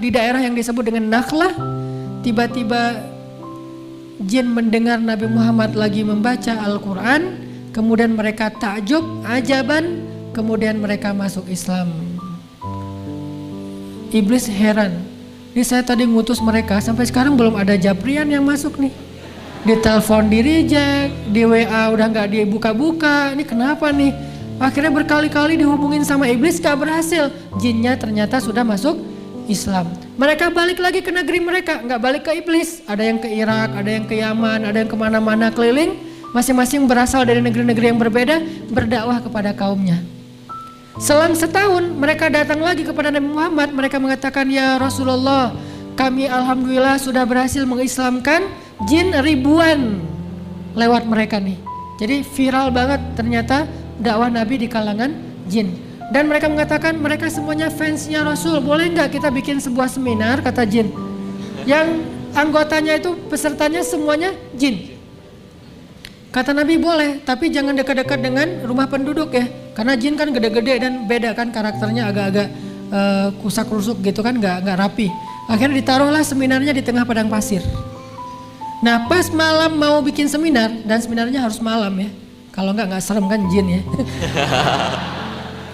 di daerah yang disebut dengan Nakhlah. Tiba-tiba jin mendengar Nabi Muhammad lagi membaca Al-Quran. Kemudian mereka takjub, ajaban. Kemudian mereka masuk Islam. Iblis heran. Ini saya tadi ngutus mereka, sampai sekarang belum ada Jabrian yang masuk nih. Ditelepon di reject, di WA udah gak dibuka-buka. Ini kenapa nih? Akhirnya berkali-kali dihubungin sama iblis, gak berhasil. Jinnya ternyata sudah masuk Islam. Mereka balik lagi ke negeri mereka, gak balik ke iblis. Ada yang ke Irak, ada yang ke Yaman, ada yang kemana-mana keliling. Masing-masing berasal dari negeri-negeri yang berbeda, berdakwah kepada kaumnya. Selang setahun mereka datang lagi kepada Nabi Muhammad. Mereka mengatakan, ya Rasulullah, kami alhamdulillah sudah berhasil mengislamkan jin ribuan lewat mereka nih. Jadi viral banget ternyata dakwah Nabi di kalangan jin. Dan mereka mengatakan mereka semuanya fansnya Rasul. Boleh nggak kita bikin sebuah seminar, kata jin, yang anggotanya itu pesertanya semuanya jin. Kata Nabi boleh, tapi jangan dekat-dekat dengan rumah penduduk ya. Karena jin kan gede-gede dan beda kan karakternya, agak-agak kusak-rusuk gitu kan, nggak rapi. Akhirnya ditaruhlah seminarnya di tengah padang pasir. Nah pas malam mau bikin seminar, dan seminarnya harus malam ya, kalau nggak serem kan jin ya.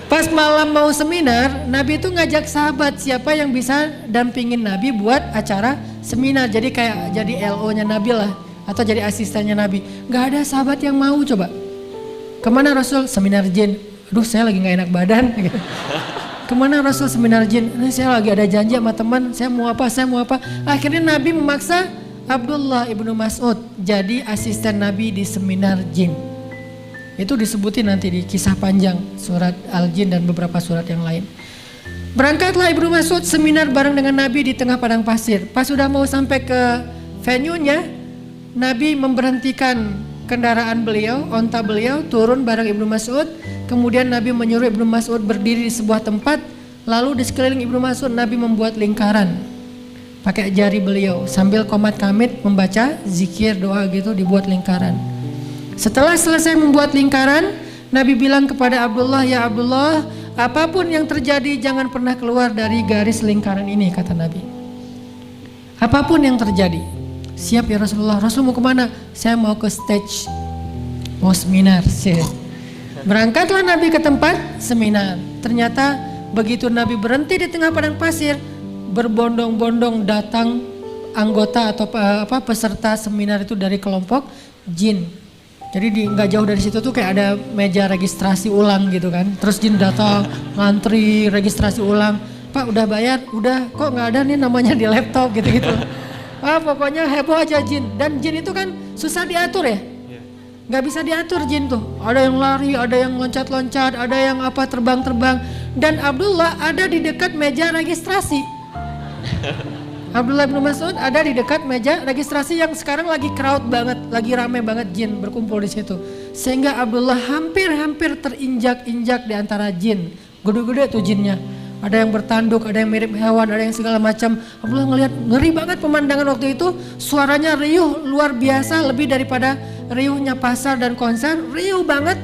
Pas malam mau seminar, Nabi itu ngajak sahabat siapa yang bisa dampingin Nabi buat acara seminar. Jadi kayak jadi LO-nya Nabi lah, atau jadi asistennya Nabi. Nggak ada sahabat yang mau coba. Kemana Rasul? Seminar jin. Aduh saya lagi nggak enak badan. Kemana Rasul? Seminar jin. Ini saya lagi ada janji sama teman, saya mau apa. Akhirnya Nabi memaksa Abdullah ibnu Mas'ud jadi asisten Nabi di seminar jin. Itu disebutin nanti di kisah panjang surat Al-Jin dan beberapa surat yang lain. Berangkatlah Ibnu Mas'ud seminar bareng dengan Nabi di tengah padang pasir. Pas sudah mau sampai ke venue-nya, Nabi memberhentikan kendaraan beliau, onta beliau, turun bareng Ibnu Mas'ud. Kemudian Nabi menyuruh Ibnu Mas'ud berdiri di sebuah tempat. Lalu di sekeliling Ibnu Mas'ud Nabi membuat lingkaran pakai jari beliau sambil qomat kamit membaca zikir doa gitu, dibuat lingkaran. Setelah selesai membuat lingkaran, Nabi bilang kepada Abdullah, ya Abdullah, apapun yang terjadi jangan pernah keluar dari garis lingkaran ini, kata Nabi. Apapun yang terjadi. Siap ya Rasulullah. Rasul mau kemana? Saya mau ke stage, mau seminar. Berangkatlah Nabi ke tempat seminar. Ternyata begitu Nabi berhenti di tengah padang pasir, berbondong-bondong datang anggota atau peserta seminar itu dari kelompok jin. Jadi nggak jauh dari situ tuh kayak ada meja registrasi ulang gitu kan. Terus jin datang, ngantri registrasi ulang. Pak udah bayar? Udah. Kok nggak ada nih namanya di laptop gitu-gitu. Pokoknya heboh aja jin. Dan jin itu kan susah diatur ya. Nggak bisa diatur jin tuh. Ada yang lari, ada yang loncat-loncat, ada yang terbang-terbang. Dan Abdullah ada di dekat meja registrasi. Abdullah bin Mas'ud ada di dekat meja registrasi yang sekarang lagi crowd banget, lagi rame banget jin berkumpul di situ. Sehingga Abdullah hampir terinjak-injak di antara jin. Gede-gede tuh jinnya. Ada yang bertanduk, ada yang mirip hewan, ada yang segala macam. Abdullah ngelihat ngeri banget pemandangan waktu itu. Suaranya riuh luar biasa, lebih daripada riuhnya pasar dan konser, riuh banget.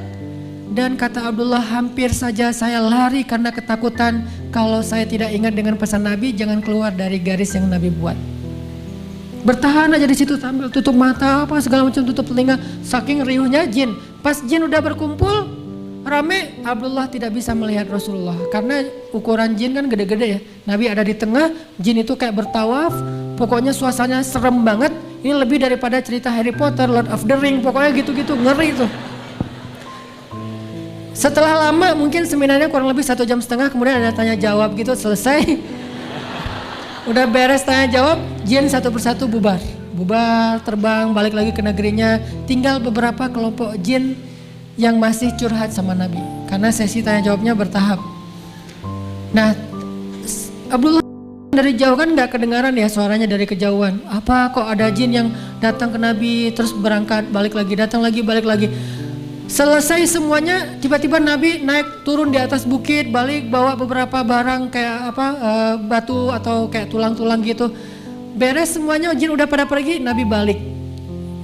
Dan kata Abdullah, hampir saja saya lari karena ketakutan kalau saya tidak ingat dengan pesan Nabi, jangan keluar dari garis yang Nabi buat. Bertahan aja di situ sambil tutup mata, segala macam, tutup telinga, saking riuhnya jin. Pas jin udah berkumpul, rame, Abdullah tidak bisa melihat Rasulullah karena ukuran jin kan gede-gede ya. Nabi ada di tengah, jin itu kayak bertawaf, pokoknya suasananya serem banget. Ini lebih daripada cerita Harry Potter, Lord of the Ring, pokoknya gitu-gitu, ngeri tuh. Setelah lama, mungkin seminarnya kurang lebih 1,5 jam, kemudian ada tanya jawab gitu, selesai. Udah beres tanya jawab, jin satu persatu bubar, terbang balik lagi ke negerinya. Tinggal beberapa kelompok jin yang masih curhat sama Nabi, karena sesi tanya jawabnya bertahap. Nah, Abdullah dari jauh kan nggak kedengaran ya suaranya dari kejauhan. Apa kok ada jin yang datang ke Nabi terus berangkat balik lagi, datang lagi balik lagi. Selesai semuanya, tiba-tiba Nabi naik turun di atas bukit, balik bawa beberapa barang kayak batu atau kayak tulang-tulang gitu. Beres semuanya, jin udah pada pergi, Nabi balik.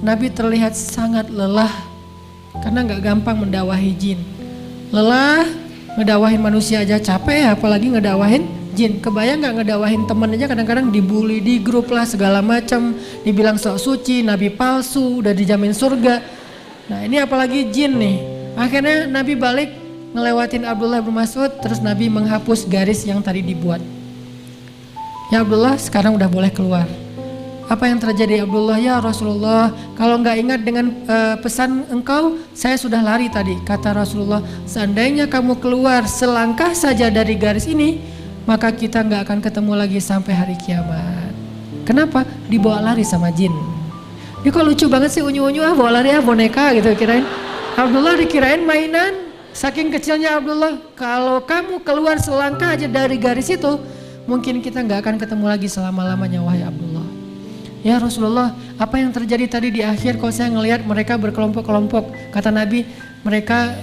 Nabi terlihat sangat lelah karena nggak gampang mendakwahi jin. Lelah, ngedawahin manusia aja capek ya, apalagi ngedawahin jin. Kebayang nggak ngedawahin temen aja kadang-kadang dibully di grup lah segala macam, dibilang sok suci, nabi palsu, udah dijamin surga. Nah ini apalagi jin nih. Akhirnya Nabi balik ngelewatin Abdullah bin Mas'ud, terus Nabi menghapus garis yang tadi dibuat. Ya Abdullah, sekarang udah boleh keluar. Apa yang terjadi Abdullah? Ya Rasulullah, kalau nggak ingat dengan pesan engkau, saya sudah lari tadi. Kata Rasulullah, seandainya kamu keluar selangkah saja dari garis ini, maka kita nggak akan ketemu lagi sampai hari kiamat. Kenapa? Dibawa lari sama jin. Ini kok lucu banget sih, unyu-unyu bawa lari boneka gitu kirain. Abdullah dikirain mainan. Saking kecilnya Abdullah, kalau kamu keluar selangkah aja dari garis itu, mungkin kita nggak akan ketemu lagi selama-lamanya wahai Abdullah. Ya Rasulullah, apa yang terjadi tadi di akhir kalau saya ngelihat mereka berkelompok-kelompok. Kata Nabi, mereka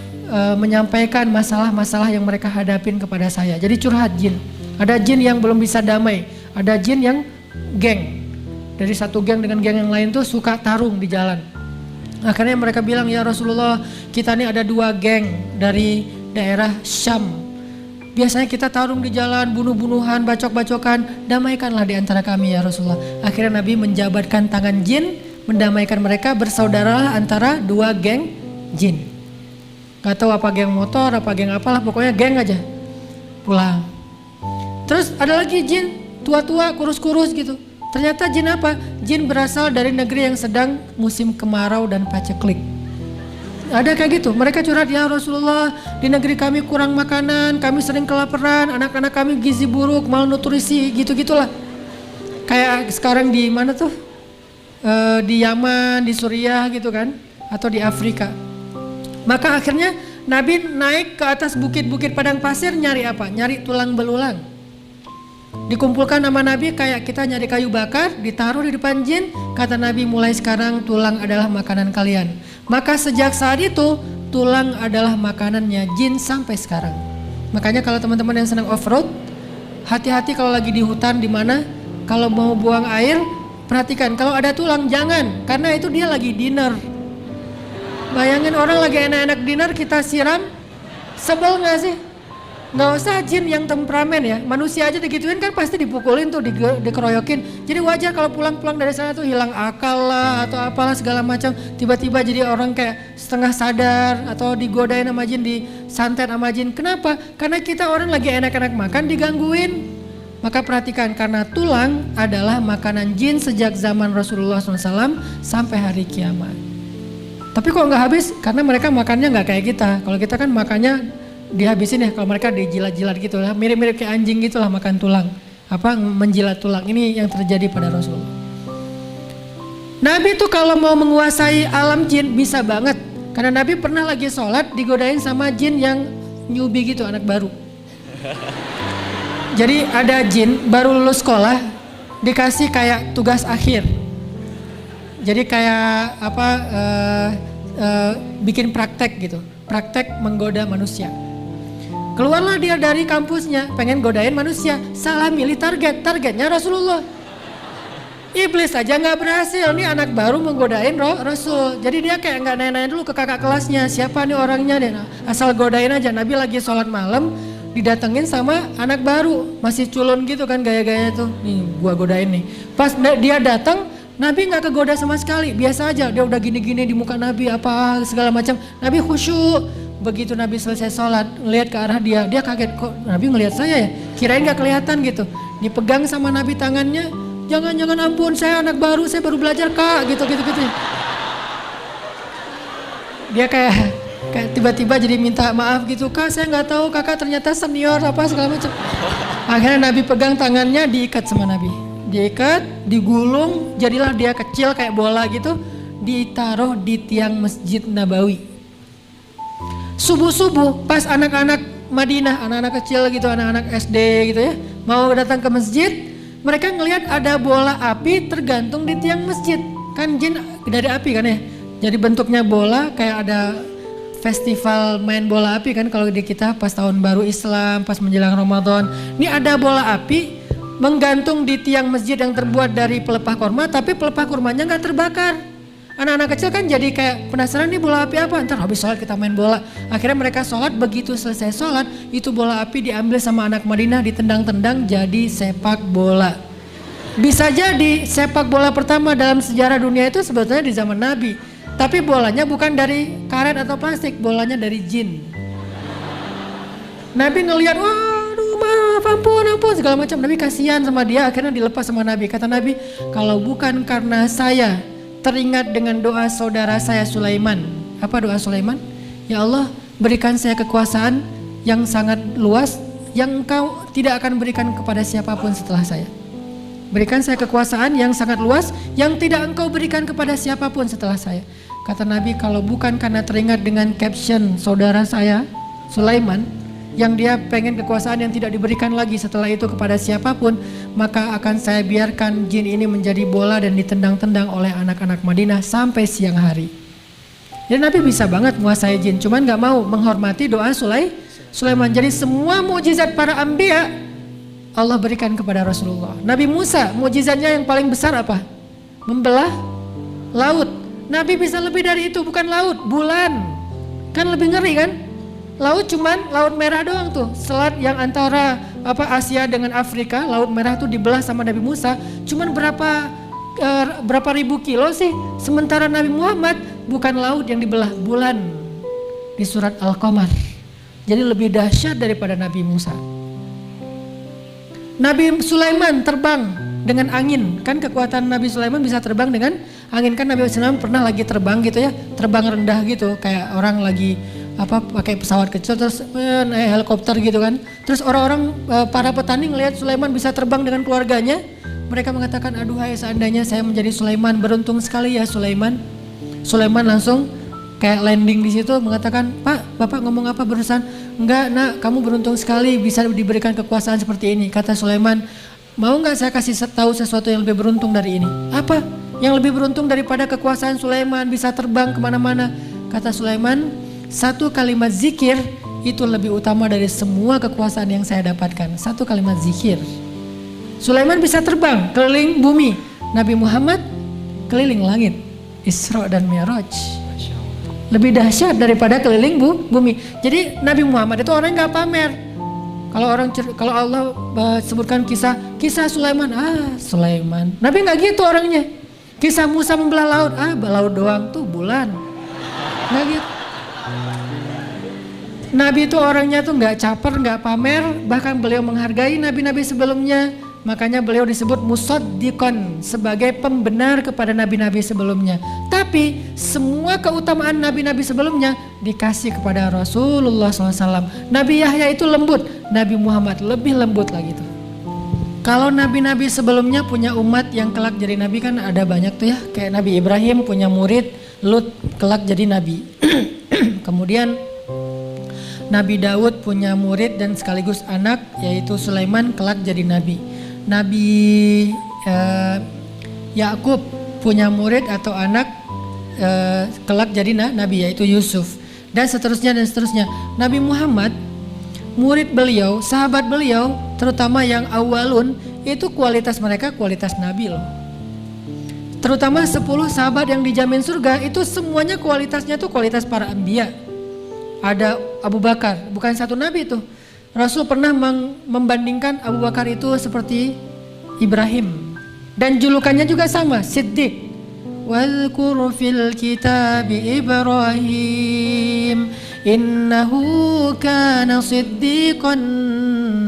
menyampaikan masalah-masalah yang mereka hadapin kepada saya. Jadi curhat jin. Ada jin yang belum bisa damai, ada jin yang geng. Dari satu geng dengan geng yang lain tuh suka tarung di jalan. Akhirnya mereka bilang, ya Rasulullah, kita ini ada 2 geng dari daerah Syam. Biasanya kita tarung di jalan, bunuh-bunuhan, bacok-bacokan, damaikanlah di antara kami ya Rasulullah. Akhirnya Nabi menjabatkan tangan jin, mendamaikan mereka, bersaudara antara 2 geng jin. Gak tahu apa geng motor, apa geng apalah, pokoknya geng aja. Pulang. Terus ada lagi jin, tua-tua, kurus-kurus gitu. Ternyata jin apa? Jin berasal dari negeri yang sedang musim kemarau dan paceklik. Ada kayak gitu, mereka curhat, ya Rasulullah, di negeri kami kurang makanan, kami sering kelaparan, anak-anak kami gizi buruk, malnutrisi, gitu-gitulah. Kayak sekarang di mana tuh? Di Yaman, di Suriah gitu kan, atau di Afrika. Maka akhirnya Nabi naik ke atas bukit-bukit padang pasir nyari apa? Nyari tulang belulang. Dikumpulkan nama Nabi kayak kita nyari kayu bakar, ditaruh di depan jin. Kata Nabi, mulai sekarang tulang adalah makanan kalian. Maka sejak saat itu tulang adalah makanannya jin sampai sekarang. Makanya kalau teman-teman yang senang off-road, hati-hati kalau lagi di hutan di mana, kalau mau buang air, perhatikan kalau ada tulang jangan, karena itu dia lagi dinner. Bayangin orang lagi enak-enak dinner kita siram, sebel gak sih? Nggak usah jin yang temperamen ya, manusia aja digituin kan pasti dipukulin tuh, dikeroyokin. Jadi wajar kalau pulang-pulang dari sana tuh hilang akal lah atau apalah segala macam. Tiba-tiba jadi orang kayak setengah sadar atau digodain sama jin, disantet sama jin. Kenapa? Karena kita orang lagi enak-enak makan digangguin. Maka perhatikan, karena tulang adalah makanan jin sejak zaman Rasulullah SAW sampai hari kiamat. Tapi kok nggak habis? Karena mereka makannya nggak kayak kita. Kalau kita kan makannya dihabisin ya, kalau mereka dijilat-jilat gitu lah, mirip-mirip kayak anjing gitu lah makan tulang, menjilat tulang. Ini yang terjadi pada Rasulullah. Nabi tuh kalau mau menguasai alam jin bisa banget, karena Nabi pernah lagi sholat digodain sama jin yang newbie gitu, anak baru. Jadi ada jin baru lulus sekolah dikasih kayak tugas akhir, jadi kayak bikin praktek gitu, praktek menggoda manusia. Keluarlah dia dari kampusnya, pengen godain manusia, salah milih targetnya Rasulullah. Iblis aja nggak berhasil, nih anak baru menggodain Rasul. Jadi dia kayak nggak nanya-nanya dulu ke kakak kelasnya, siapa nih orangnya, deh asal godain aja. Nabi lagi sholat malam, didatengin sama anak baru, masih culun gitu kan gaya-gayanya tuh, nih gua godain nih. Pas dia datang, Nabi nggak kegoda sama sekali, biasa aja. Dia udah gini-gini di muka Nabi apa segala macam. Nabi khusyuk. Begitu Nabi selesai sholat, ngelihat ke arah dia kaget, kok Nabi ngelihat saya ya? Kirain gak kelihatan gitu. Dipegang sama Nabi tangannya, jangan ampun, saya anak baru, saya baru belajar kak, gitu. Dia kayak tiba-tiba jadi minta maaf gitu, kak saya nggak tahu kakak ternyata senior apa segala macam. Akhirnya Nabi pegang tangannya, diikat sama Nabi, diikat, digulung, jadilah dia kecil kayak bola gitu, ditaruh di tiang Masjid Nabawi. Subuh-subuh pas anak-anak Madinah, anak-anak kecil gitu, anak-anak SD gitu ya, mau datang ke masjid, mereka ngelihat ada bola api tergantung di tiang masjid. Kan jin dari api kan ya, jadi bentuknya bola, kayak ada festival main bola api kan kalau di kita pas tahun baru Islam, pas menjelang Ramadan. Ini ada bola api menggantung di tiang masjid yang terbuat dari pelepah kurma, tapi pelepah kurmanya nggak terbakar. Anak-anak kecil kan jadi kayak penasaran nih bola api apa, ntar habis sholat kita main bola. Akhirnya mereka sholat, begitu selesai sholat itu bola api diambil sama anak Madinah, ditendang-tendang jadi sepak bola. Bisa jadi sepak bola pertama dalam sejarah dunia itu sebetulnya di zaman Nabi. Tapi bolanya bukan dari karet atau plastik, bolanya dari jin. Nabi ngelihat, waduh maaf, ampun segala macam. Nabi kasihan sama dia, akhirnya dilepas sama Nabi. Kata Nabi, kalau bukan karena saya teringat dengan doa saudara saya Sulaiman. Apa doa Sulaiman? Ya Allah, berikan saya kekuasaan yang sangat luas yang Engkau tidak akan berikan kepada siapapun setelah saya. Berikan saya kekuasaan yang sangat luas yang tidak Engkau berikan kepada siapapun setelah saya. Kata Nabi, kalau bukan karena teringat dengan caption saudara saya Sulaiman yang dia pengen kekuasaan yang tidak diberikan lagi setelah itu kepada siapapun, maka akan saya biarkan jin ini menjadi bola dan ditendang-tendang oleh anak-anak Madinah sampai siang hari. Jadi Nabi bisa banget menguasai jin, cuman gak mau menghormati doa Sulaiman. Jadi semua mukjizat para anbiya Allah berikan kepada Rasulullah. Nabi Musa, mukjizatnya yang paling besar apa? Membelah laut. Nabi bisa lebih dari itu, bukan laut, bulan. Kan lebih ngeri kan? Laut cuman laut merah doang tuh. Selat yang antara Asia dengan Afrika, laut merah tuh dibelah sama Nabi Musa. Cuman berapa ribu kilo sih. Sementara Nabi Muhammad bukan laut yang dibelah, bulan. Di surat Al-Qamar. Jadi lebih dahsyat daripada Nabi Musa. Nabi Sulaiman terbang dengan angin. Kan kekuatan Nabi Sulaiman bisa terbang dengan angin. Kan Nabi Sulaiman pernah lagi terbang gitu ya, terbang rendah gitu, kayak orang lagi pakai pesawat kecil terus naik helikopter gitu kan. Terus orang-orang para petani ngelihat Sulaiman bisa terbang dengan keluarganya, mereka mengatakan, aduh hai seandainya saya menjadi Sulaiman, beruntung sekali ya Sulaiman. Sulaiman langsung kayak landing di situ mengatakan, Pak, Bapak ngomong apa barusan? Enggak nak, kamu beruntung sekali bisa diberikan kekuasaan seperti ini. Kata Sulaiman, mau nggak saya kasih tahu sesuatu yang lebih beruntung dari ini? Apa? Yang lebih beruntung daripada kekuasaan Sulaiman bisa terbang kemana-mana? Kata Sulaiman, satu kalimat zikir itu lebih utama dari semua kekuasaan yang saya dapatkan. Satu kalimat zikir. Sulaiman bisa terbang keliling bumi. Nabi Muhammad keliling langit. Isra dan Mi'raj. Lebih dahsyat daripada keliling bumi. Jadi Nabi Muhammad itu orang yang gak pamer. Kalau Allah sebutkan kisah Sulaiman, Sulaiman. Nabi nggak gitu orangnya. Kisah Musa membelah laut, laut doang tuh bulan. Nggak gitu. Nabi itu orangnya tuh nggak caper, nggak pamer, bahkan beliau menghargai nabi-nabi sebelumnya. Makanya beliau disebut musaddiqan, sebagai pembenar kepada nabi-nabi sebelumnya. Tapi semua keutamaan nabi-nabi sebelumnya dikasih kepada Rasulullah SAW. Nabi Yahya itu lembut, Nabi Muhammad lebih lembut lagi tuh. Kalau nabi-nabi sebelumnya punya umat yang kelak jadi nabi kan ada banyak tuh ya. Kayak Nabi Ibrahim punya murid, Lut kelak jadi nabi. Kemudian Nabi Daud punya murid dan sekaligus anak yaitu Sulaiman kelak jadi nabi. Nabi Yakub punya murid atau anak kelak jadi nabi yaitu Yusuf. Dan seterusnya dan seterusnya. Nabi Muhammad, murid beliau, sahabat beliau, terutama yang awalun, itu kualitas mereka kualitas nabi loh. Terutama 10 sahabat yang dijamin surga itu semuanya kualitasnya tuh kualitas para anbiya. Ada Abu Bakar, bukan satu nabi tuh. Rasul pernah membandingkan Abu Bakar itu seperti Ibrahim. Dan julukannya juga sama, Siddiq. Wadhkur fil kitabi Ibrahim innahu kana siddiqan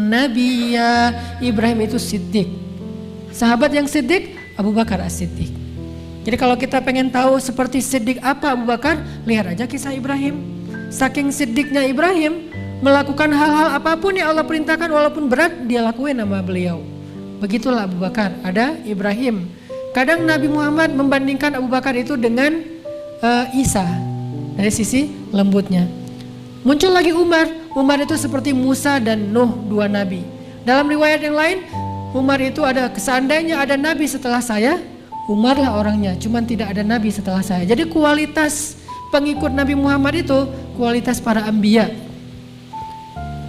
nabiyya. Ibrahim itu Siddiq. Sahabat yang Siddiq, Abu Bakar as-Siddiq. Jadi kalau kita pengen tahu seperti Siddiq apa Abu Bakar, lihat aja kisah Ibrahim. Saking siddiqnya Ibrahim, melakukan hal-hal apapun yang Allah perintahkan walaupun berat, dia lakuin sama beliau. Begitulah Abu Bakar, ada Ibrahim. Kadang Nabi Muhammad membandingkan Abu Bakar itu dengan Isa dari sisi lembutnya. Muncul lagi Umar. Umar itu seperti Musa dan Nuh, dua nabi. Dalam riwayat yang lain, Umar itu ada, seandainya ada nabi setelah saya, Umar lah orangnya, cuman tidak ada nabi setelah saya. Jadi kualitas pengikut Nabi Muhammad itu kualitas para anbiya.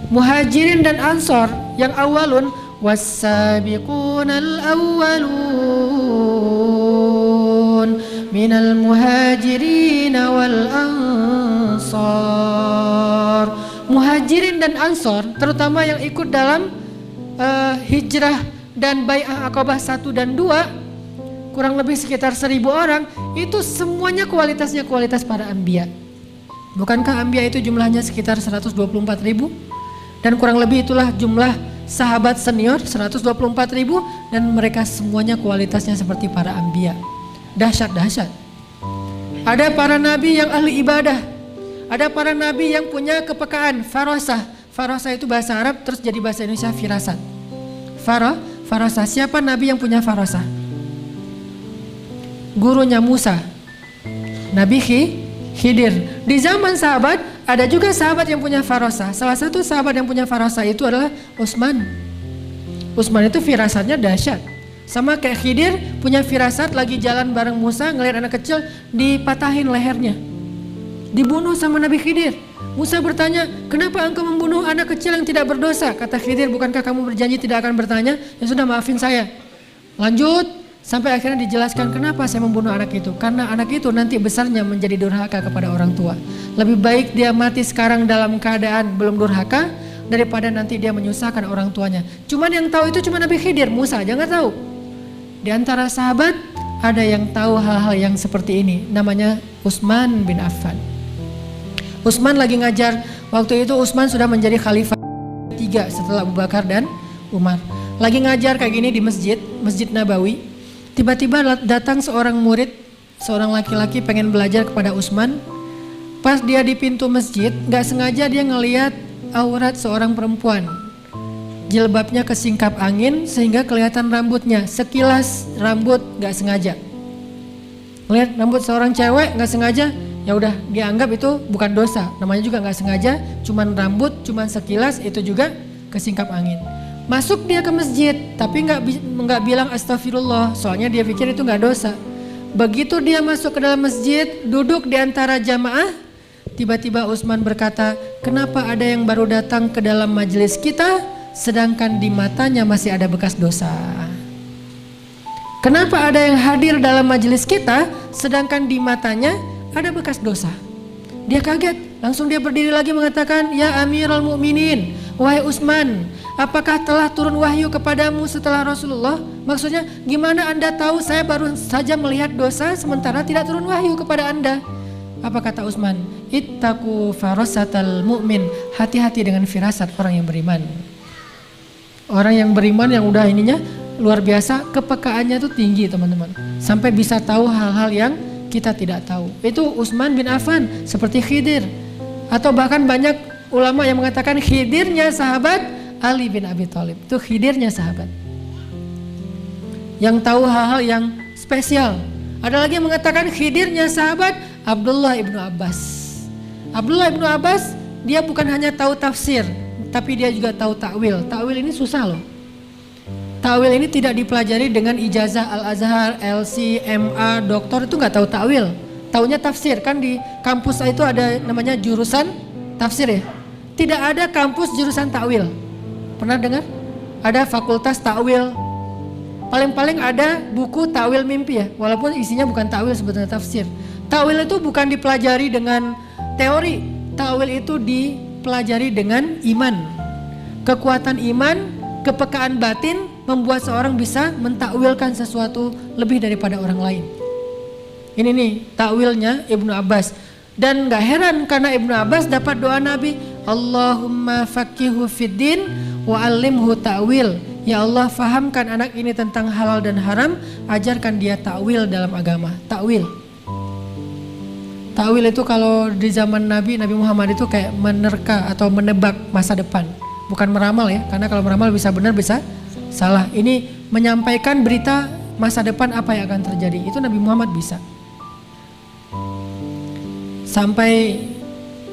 Muhajirin dan Ansor yang awalun, was-sabiqunal awwalun minal muhajirin wal ansar. Muhajirin dan ansor, terutama yang ikut dalam hijrah dan bai'ah Aqabah 1 dan 2, kurang lebih sekitar 1.000 orang, itu semuanya kualitasnya kualitas para anbiya. Bukankah anbiya itu jumlahnya sekitar 124.000? Dan kurang lebih itulah jumlah sahabat senior 124.000, dan mereka semuanya kualitasnya seperti para anbiya. Dahsyat. Ada para nabi yang ahli ibadah, ada para nabi yang punya kepekaan, farasah. Farasah itu bahasa Arab terus jadi bahasa Indonesia firasat. Farasah. Siapa nabi yang punya farasah? Gurunya Musa, Nabi Khidir. Di zaman sahabat ada juga sahabat yang punya farasah. Salah satu sahabat yang punya farasah itu adalah Utsman. Utsman itu firasatnya dahsyat. Sama kayak Khidir punya firasat, lagi jalan bareng Musa ngelihat anak kecil dipatahin lehernya, dibunuh sama Nabi Khidir. Musa bertanya, kenapa engkau membunuh anak kecil yang tidak berdosa? Kata Khidir, bukankah kamu berjanji tidak akan bertanya? Ya sudah, maafin saya. Lanjut, sampai akhirnya dijelaskan kenapa saya membunuh anak itu. Karena anak itu nanti besarnya menjadi durhaka kepada orang tua. Lebih baik dia mati sekarang dalam keadaan belum durhaka, daripada nanti dia menyusahkan orang tuanya. Cuman yang tahu itu cuma Nabi Khidir, Musa aja nggak tahu. Di antara sahabat ada yang tahu hal-hal yang seperti ini, namanya Utsman bin Affan. Utsman lagi ngajar, waktu itu Utsman sudah menjadi khalifah 3 setelah Abu Bakar dan Umar. Lagi ngajar kayak gini di Masjid Nabawi. Tiba-tiba datang seorang murid, seorang laki-laki pengen belajar kepada Utsman. Pas dia di pintu masjid, gak sengaja dia ngelihat aurat seorang perempuan. Jilbabnya kesingkap angin sehingga kelihatan rambutnya. Sekilas rambut gak sengaja. Lihat rambut seorang cewek gak sengaja, ya udah dianggap itu bukan dosa. Namanya juga gak sengaja, cuman rambut, cuman sekilas, itu juga kesingkap angin. Masuk dia ke masjid, tapi nggak bilang astagfirullah, soalnya dia pikir itu nggak dosa. Begitu dia masuk ke dalam masjid, duduk di antara jamaah, tiba-tiba Utsman berkata, kenapa ada yang baru datang ke dalam majelis kita, sedangkan di matanya masih ada bekas dosa? Kenapa ada yang hadir dalam majelis kita, sedangkan di matanya ada bekas dosa? Dia kaget, langsung dia berdiri lagi mengatakan, ya Amirul Mukminin, wahai Utsman, apakah telah turun wahyu kepadamu setelah Rasulullah? Maksudnya gimana Anda tahu saya baru saja melihat dosa sementara tidak turun wahyu kepada Anda? Apa kata Utsman? Ittaqu farasatal mu'min, hati-hati dengan firasat orang yang beriman. Orang yang beriman yang udah ininya luar biasa, kepekaannya itu tinggi teman-teman, sampai bisa tahu hal-hal yang kita tidak tahu. Itu Utsman bin Affan, seperti Khidir. Atau bahkan banyak ulama yang mengatakan Khidirnya sahabat Ali bin Abi Thalib. Itu Khidirnya sahabat yang tahu hal-hal yang spesial. Ada lagi yang mengatakan Khidirnya sahabat Abdullah ibnu Abbas. Abdullah ibnu Abbas dia bukan hanya tahu tafsir, tapi dia juga tahu takwil. Takwil ini susah loh. Takwil ini tidak dipelajari dengan ijazah Al-Azhar, LC, MA, doktor, itu nggak tahu takwil. Taunya tafsir, kan di kampus itu ada namanya jurusan tafsir ya. Tidak ada kampus jurusan takwil. Pernah dengar? Ada fakultas takwil. Paling-paling ada buku takwil mimpi ya, walaupun isinya bukan takwil, sebetulnya tafsir. Takwil itu bukan dipelajari dengan teori. Takwil itu dipelajari dengan iman. Kekuatan iman, kepekaan batin membuat seorang bisa mentakwilkan sesuatu lebih daripada orang lain. Ini nih takwilnya Ibnu Abbas. Dan gak heran karena Ibnu Abbas dapat doa Nabi, Allahumma faqihu fiddin wa alimhu ta'wil. Ya Allah, fahamkan anak ini tentang halal dan haram, ajarkan dia takwil dalam agama. Takwil itu kalau di zaman Nabi Muhammad itu kayak menerka atau menebak masa depan. Bukan meramal ya, karena kalau meramal bisa benar bisa salah. Ini menyampaikan berita masa depan apa yang akan terjadi. Itu Nabi Muhammad bisa. Sampai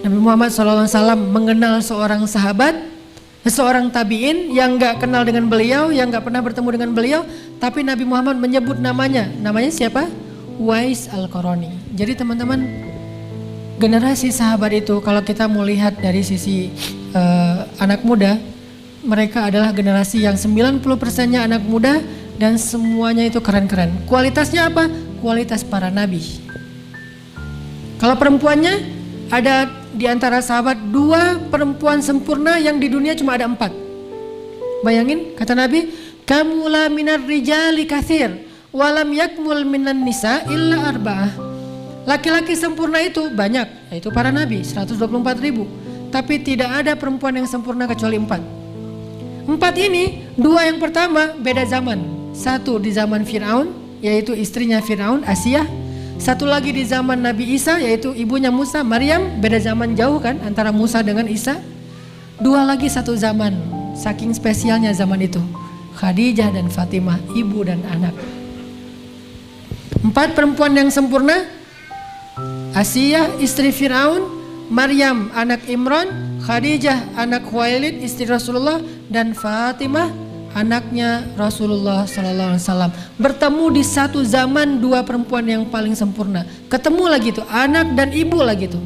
Nabi Muhammad SAW mengenal seorang sahabat, seorang tabi'in yang gak kenal dengan beliau, yang gak pernah bertemu dengan beliau, tapi Nabi Muhammad menyebut namanya. Namanya siapa? Uwais Al-Qarani. Jadi teman-teman, generasi sahabat itu kalau kita mau lihat dari sisi anak muda, mereka adalah generasi yang 90%-nya anak muda dan semuanya itu keren-keren. Kualitasnya apa? kualitas para nabi. Kalau perempuannya, ada di antara sahabat 2 perempuan sempurna yang di dunia cuma ada 4. Bayangin, kata Nabi, kamula minar rijali kathir walam yakmul minan nisa illa arba'ah. Laki-laki sempurna itu banyak, yaitu para nabi 124.000. Tapi tidak ada perempuan yang sempurna kecuali 4. 4 ini, 2 yang pertama beda zaman. 1 di zaman Fir'aun, yaitu istrinya Fir'aun, Asiyah. 1 lagi di zaman Nabi Isa, yaitu ibunya Musa, Maryam. Beda zaman jauh kan antara Musa dengan Isa. 2 lagi satu zaman, saking spesialnya zaman itu, Khadijah dan Fatimah, ibu dan anak. 4 perempuan yang sempurna, Asiyah istri Fir'aun, Maryam anak Imran, Khadijah anak Khuwailid istri Rasulullah, dan Fatimah anaknya Rasulullah SAW. Bertemu di satu zaman 2 perempuan yang paling sempurna. Ketemu lagi tuh anak dan ibu lagi tuh.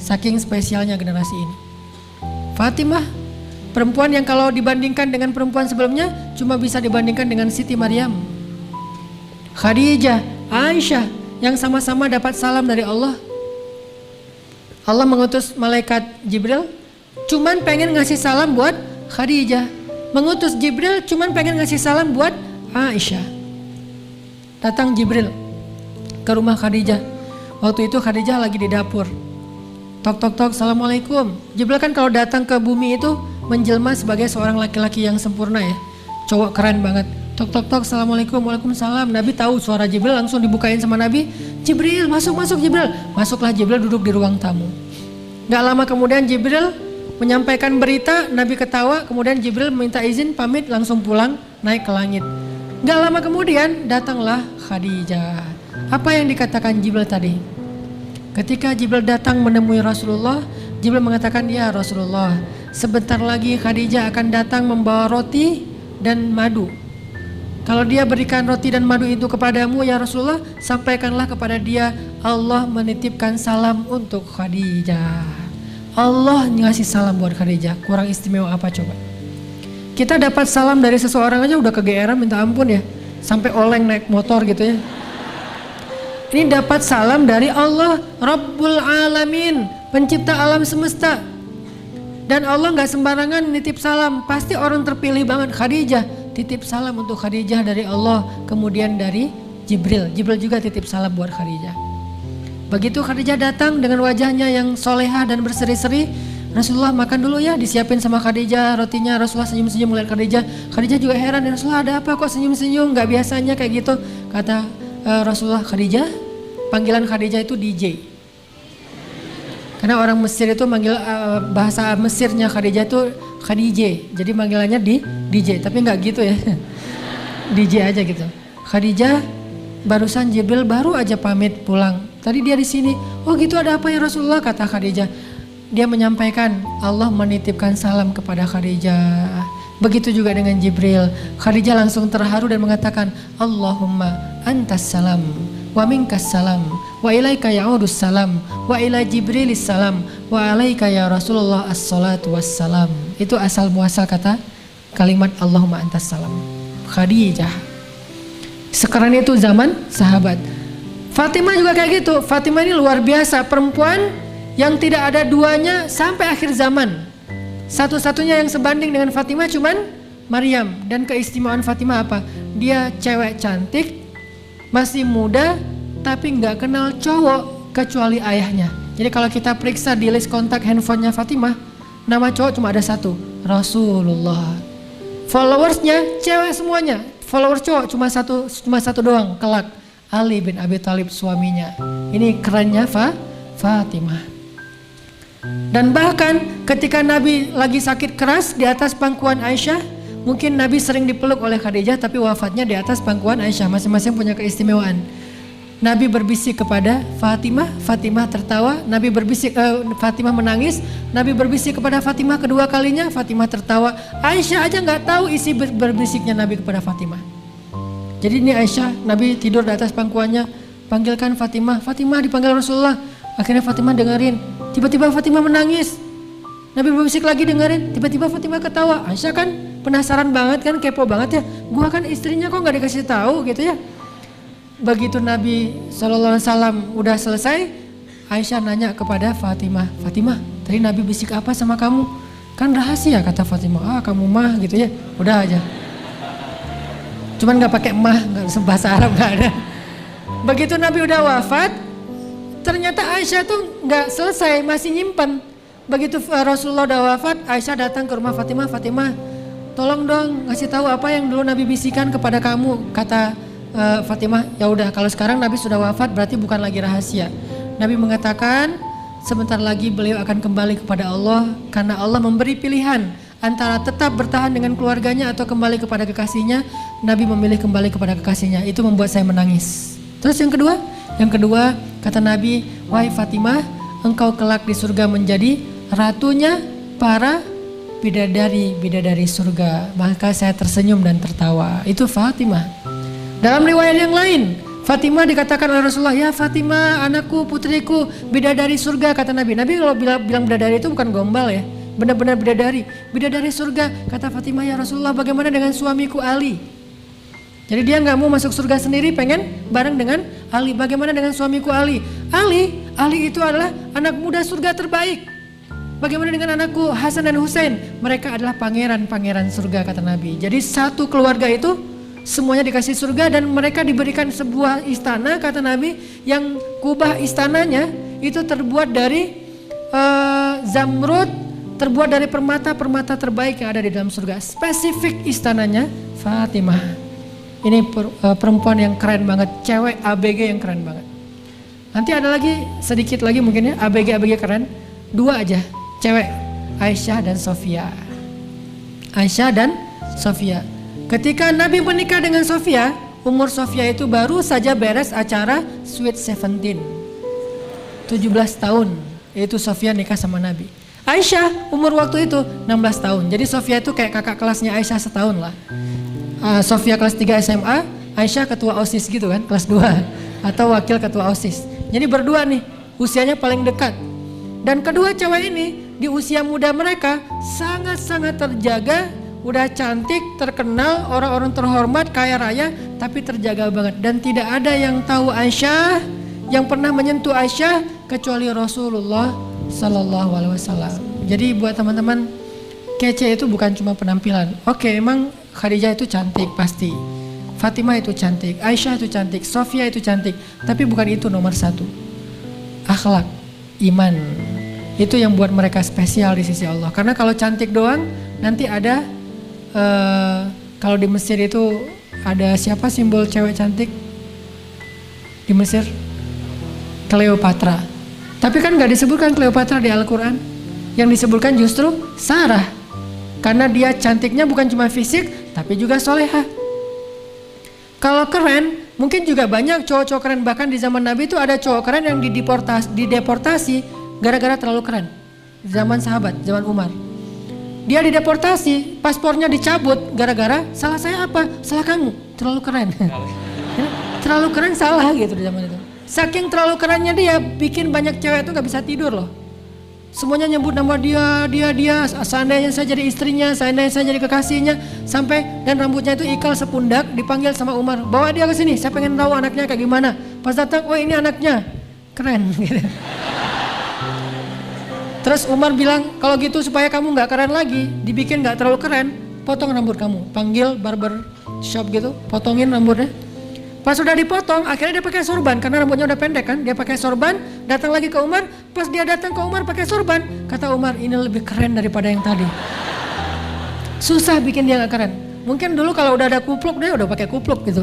Saking spesialnya generasi ini. Fatimah, perempuan yang kalau dibandingkan dengan perempuan sebelumnya cuma bisa dibandingkan dengan Siti Maryam. Khadijah, Aisyah yang sama-sama dapat salam dari Allah. Allah mengutus malaikat Jibril cuman pengen ngasih salam buat Khadijah. Mengutus Jibril cuman pengen ngasih salam buat Aisyah. Datang Jibril ke rumah Khadijah. Waktu itu Khadijah lagi di dapur. Tok tok tok, assalamualaikum. Jibril kan kalau datang ke bumi itu menjelma sebagai seorang laki-laki yang sempurna ya. Cowok keren banget. Tok tok tok, assalamualaikum. Waalaikumsalam. Nabi tahu suara Jibril, langsung dibukain sama Nabi. Jibril, masuk Jibril. Masuklah Jibril, duduk di ruang tamu. Gak lama kemudian Jibril menyampaikan berita, Nabi ketawa, kemudian Jibril minta izin pamit langsung pulang naik ke langit. Gak lama kemudian datanglah Khadijah. Apa yang dikatakan Jibril tadi? Ketika Jibril datang menemui Rasulullah, Jibril mengatakan, ya Rasulullah, sebentar lagi Khadijah akan datang membawa roti dan madu. Kalau dia berikan roti dan madu itu kepadamu ya Rasulullah, sampaikanlah kepada dia, Allah menitipkan salam untuk Khadijah. Allah ngasih salam buat Khadijah. Kurang istimewa apa coba? Kita dapat salam dari seseorang aja udah kegeeran minta ampun ya. Sampai oleng naik motor gitu ya. Ini dapat salam dari Allah Rabbul Alamin, pencipta alam semesta. Dan Allah gak sembarangan nitip salam, pasti orang terpilih banget. Khadijah titip salam untuk Khadijah dari Allah. Kemudian dari Jibril, Jibril juga titip salam buat Khadijah. Begitu Khadijah datang dengan wajahnya yang solehah dan berseri-seri, Rasulullah makan dulu ya, disiapin sama Khadijah rotinya. Rasulullah senyum-senyum melihat Khadijah. Khadijah juga heran, ya Rasulullah ada apa kok senyum-senyum, gak biasanya kayak gitu. Kata Rasulullah, Khadijah, panggilan Khadijah itu DJ. Karena orang Mesir itu manggil bahasa Mesirnya Khadijah itu Khadijah. Jadi panggilannya di DJ, tapi nggak gitu ya. DJ aja gitu. Khadijah, barusan Jibril baru aja pamit pulang. Tadi dia di sini. Oh gitu, ada apa ya Rasulullah? Kata Khadijah. Dia menyampaikan Allah menitipkan salam kepada Khadijah. Begitu juga dengan Jibril. Khadijah langsung terharu dan mengatakan, Allahumma antas salam wa minkas salam wa ilaika ya'udus salam wa ila Jibrilis salam wa alaika ya Rasulullah as-salatu wassalam. Itu asal muasal kata kalimat Allahumma antas salam. Khadijah. Sekarang itu zaman sahabat. Fatimah juga kayak gitu. Fatimah ini luar biasa, perempuan yang tidak ada duanya sampai akhir zaman. Satu-satunya yang sebanding dengan Fatimah cuman Maryam. Dan keistimewaan Fatimah apa? Dia cewek cantik, masih muda, tapi nggak kenal cowok kecuali ayahnya. Jadi kalau kita periksa di list kontak handphonenya Fatimah, nama cowok cuma ada 1, Rasulullah. Followersnya cewek semuanya, followers cowok cuma satu doang, kelak, Ali bin Abi Thalib suaminya. Ini kerennya Fatimah. Dan bahkan ketika Nabi lagi sakit keras di atas pangkuan Aisyah, mungkin Nabi sering dipeluk oleh Khadijah, tapi wafatnya di atas pangkuan Aisyah. Masing-masing punya keistimewaan. Nabi berbisik kepada Fatimah, Fatimah tertawa. Nabi berbisik, Fatimah menangis. Nabi berbisik kepada Fatimah kedua kalinya, Fatimah tertawa. Aisyah aja nggak tahu isi berbisiknya Nabi kepada Fatimah. Jadi ini Aisyah, Nabi tidur di atas pangkuannya, panggilkan Fatimah. Fatimah dipanggil Rasulullah. Akhirnya Fatimah dengerin. Tiba-tiba Fatimah menangis. Nabi berbisik lagi dengerin. Tiba-tiba Fatimah ketawa. Aisyah kan penasaran banget kan, kepo banget ya. Gua kan istrinya kok nggak dikasih tahu gitu ya. begitu Nabi SAW udah selesai, Aisyah nanya kepada Fatimah, Fatimah, tadi Nabi bisik apa sama kamu? Kan rahasia, kata Fatimah. Kamu mah gitu ya, udah aja. Cuman nggak pakai mah, nggak bahasa Arab nggak ada. Begitu Nabi udah wafat, ternyata Aisyah tuh nggak selesai, masih nyimpan. Begitu Rasulullah udah wafat, Aisyah datang ke rumah Fatimah, Fatimah, tolong dong ngasih tahu apa yang dulu Nabi bisikan kepada kamu. Kata Fatimah, ya udah kalau sekarang Nabi sudah wafat berarti bukan lagi rahasia. Nabi mengatakan sebentar lagi beliau akan kembali kepada Allah karena Allah memberi pilihan antara tetap bertahan dengan keluarganya atau kembali kepada kekasihnya. Nabi memilih kembali kepada kekasihnya. Itu membuat saya menangis. Terus yang kedua kata Nabi, wahai Fatimah, engkau kelak di surga menjadi ratunya para bidadari surga. Maka saya tersenyum dan tertawa. Itu Fatimah. Dalam riwayat yang lain, Fatimah dikatakan oleh Rasulullah, ya Fatimah, anakku, putriku, bidadari surga, kata Nabi. Nabi kalau bilang bidadari itu bukan gombal ya, benar-benar bidadari surga. Kata Fatimah, ya Rasulullah, bagaimana dengan suamiku Ali? Jadi dia nggak mau masuk surga sendiri, pengen bareng dengan Ali. Bagaimana dengan suamiku Ali? Ali itu adalah anak muda surga terbaik. Bagaimana dengan anakku Hasan dan Husain? Mereka adalah pangeran-pangeran surga, kata Nabi. Jadi satu keluarga itu semuanya dikasih surga dan mereka diberikan sebuah istana, kata Nabi, yang kubah istananya itu terbuat dari zamrud, terbuat dari permata-permata terbaik yang ada di dalam surga. Spesifik istananya Fatimah. Ini perempuan yang keren banget, cewek ABG yang keren banget. Nanti ada lagi, sedikit lagi mungkin ya, ABG keren. 2 aja, cewek, Aisyah dan Sofia. Aisyah dan Sofia. Ketika Nabi menikah dengan Sofia, umur Sofia itu baru saja beres acara Sweet 17. 17 tahun, yaitu Sofia nikah sama Nabi. Aisyah umur waktu itu 16 tahun. Jadi Sofia itu kayak kakak kelasnya Aisyah setahun lah. Sofia kelas 3 SMA, Aisyah ketua OSIS gitu kan, kelas 2. Atau wakil ketua OSIS. Jadi berdua nih, usianya paling dekat. Dan kedua cewek ini di usia muda mereka sangat-sangat terjaga. Udah cantik, terkenal, orang-orang terhormat, kaya raya, tapi terjaga banget. Dan tidak ada yang tahu Aisyah, yang pernah menyentuh Aisyah kecuali Rasulullah Sallallahu Alaihi Wasallam. Jadi buat teman-teman, kece itu bukan cuma penampilan. Oke, emang Khadijah itu cantik pasti, Fatimah itu cantik, Aisyah itu cantik, Sofia itu cantik, tapi bukan itu nomor 1. Akhlak, iman, itu yang buat mereka spesial di sisi Allah. Karena kalau cantik doang, nanti ada kalau di Mesir itu ada siapa simbol cewek cantik di Mesir? Cleopatra. Tapi kan gak disebutkan Cleopatra di Al-Quran. Yang disebutkan justru Sarah. Karena dia cantiknya bukan cuma fisik, tapi juga solehah. Kalau keren, mungkin juga banyak cowok-cowok keren. Bahkan di zaman Nabi itu ada cowok keren yang dideportasi gara-gara terlalu keren. Zaman sahabat, zaman Umar. Dia dideportasi, paspornya dicabut gara-gara salah saya apa? Salah kamu, terlalu keren. Terlalu keren salah gitu di zaman itu. Saking terlalu kerennya dia, bikin banyak cewek itu gak bisa tidur loh. Semuanya nyebut nama dia, seandainya saya jadi istrinya, seandainya saya jadi kekasihnya. Sampai dan rambutnya itu ikal sepundak, dipanggil sama Umar. Bawa dia ke sini, saya pengen tahu anaknya kayak gimana. Pas datang, oh ini anaknya, keren gitu. Terus Umar bilang, kalau gitu supaya kamu gak keren lagi, dibikin gak terlalu keren, potong rambut kamu. Panggil barber shop gitu, potongin rambutnya. Pas sudah dipotong, akhirnya dia pakai sorban, karena rambutnya udah pendek kan. Dia pakai sorban, datang lagi ke Umar. Pas dia datang ke Umar pakai sorban, kata Umar, ini lebih keren daripada yang tadi. Susah bikin dia gak keren. Mungkin dulu kalau udah ada kupluk, dia udah pakai kupluk gitu.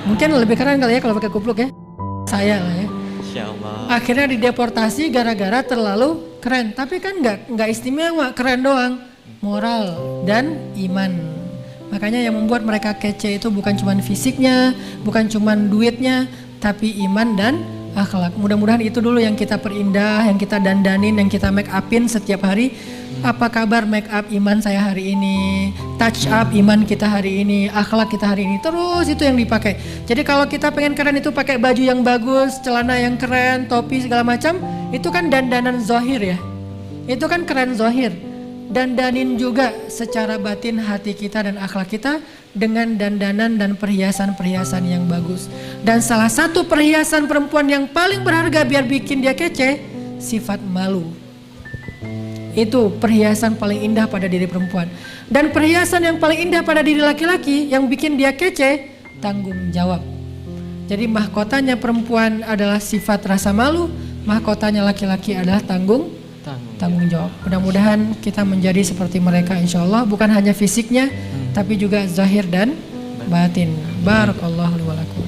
Mungkin lebih keren kali ya kalau pakai kupluk ya. Saya lah ya. Akhirnya dideportasi gara-gara terlalu keren. Tapi kan nggak istimewa, keren doang. Moral dan iman. Makanya yang membuat mereka kece itu bukan cuma fisiknya, bukan cuma duitnya, tapi iman dan akhlak. Mudah-mudahan itu dulu yang kita perindah, yang kita dandanin, yang kita make upin setiap hari. Apa kabar make up iman saya hari ini, touch up iman kita hari ini, akhlak kita hari ini, terus itu yang dipakai. Jadi kalau kita pengen keren itu pakai baju yang bagus, celana yang keren, topi segala macam, itu kan dandanan zohir ya. Itu kan keren zohir. Dandanin juga secara batin hati kita dan akhlak kita dengan dandanan dan perhiasan-perhiasan yang bagus. Dan salah satu perhiasan perempuan yang paling berharga biar bikin dia kece, sifat malu. Itu perhiasan paling indah pada diri perempuan. Dan perhiasan yang paling indah pada diri laki-laki yang bikin dia kece, tanggung jawab. Jadi mahkotanya perempuan adalah sifat rasa malu, mahkotanya laki-laki adalah tanggung jawab. Mudah-mudahan kita menjadi seperti mereka insya Allah, bukan hanya fisiknya tapi juga zahir dan batin. Barakallahu li wa lakum.